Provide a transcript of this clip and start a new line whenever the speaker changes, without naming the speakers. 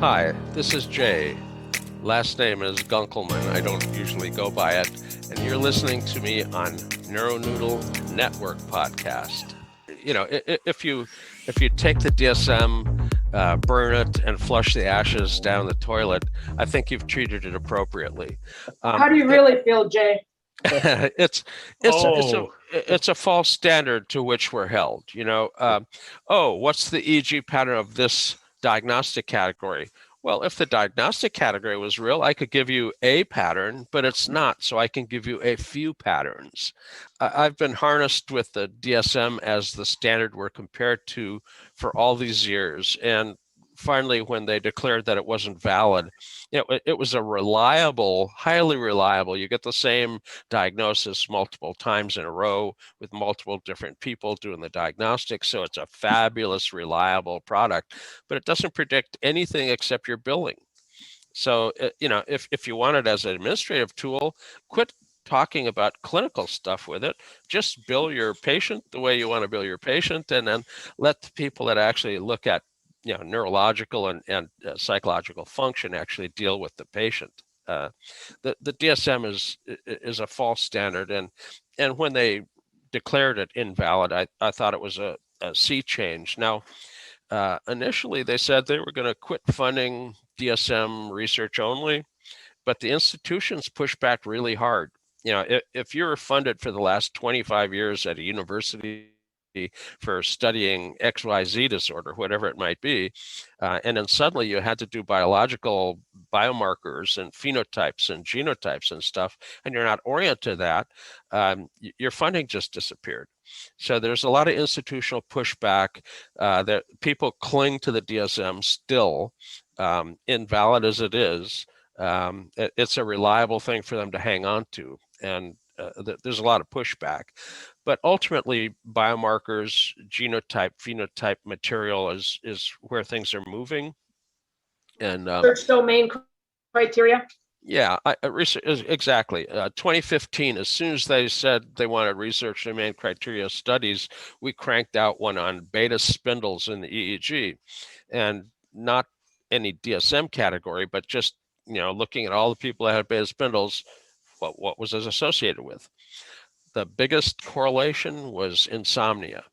Hi, this is Jay. Last name is Gunkelman. I don't usually go by it. And you're listening to me on Neuronoodle Network podcast. You know, if you take the DSM, burn it, and flush the ashes down the toilet, I think you've treated it appropriately.
How do you really feel, Jay?
it's
Oh,
it's a false standard to which we're held. Oh, what's the EEG pattern of this diagnostic category? Well, if the diagnostic category was real, I could give you a pattern, but it's not. So I can give you a few patterns. I've been harnessed with the DSM as the standard we're compared to for all these years. And finally, when they declared that it wasn't valid, it was a reliable, highly reliable. You get the same diagnosis multiple times in a row with multiple different people doing the diagnostics. So it's a fabulous, reliable product, but it doesn't predict anything except your billing. So, if you want it as an administrative tool, quit talking about clinical stuff with it. Just bill your patient the way you want to bill your patient, and then let the people that actually look at neurological and psychological function actually deal with the patient. The DSM is a false standard, and when they declared it invalid, I thought it was a sea change. Now, initially they said they were going to quit funding DSM research only, but the institutions pushed back really hard. If you were funded for the last 25 years at a university for studying XYZ disorder, whatever it might be, and then suddenly you had to do biological biomarkers and phenotypes and genotypes and stuff, and you're not oriented to that, your funding just disappeared. So there's a lot of institutional pushback that people cling to the DSM still, invalid as it is. It's a reliable thing for them to hang on to, and there's a lot of pushback. But ultimately, biomarkers, genotype, phenotype material is where things are moving. And
Search domain criteria.
yeah, exactly. 2015, as soon as they said they wanted research domain criteria studies, we cranked out one on beta spindles in the EEG, and not any DSM category, but just looking at all the people that had beta spindles, what was it associated with? The biggest correlation was insomnia.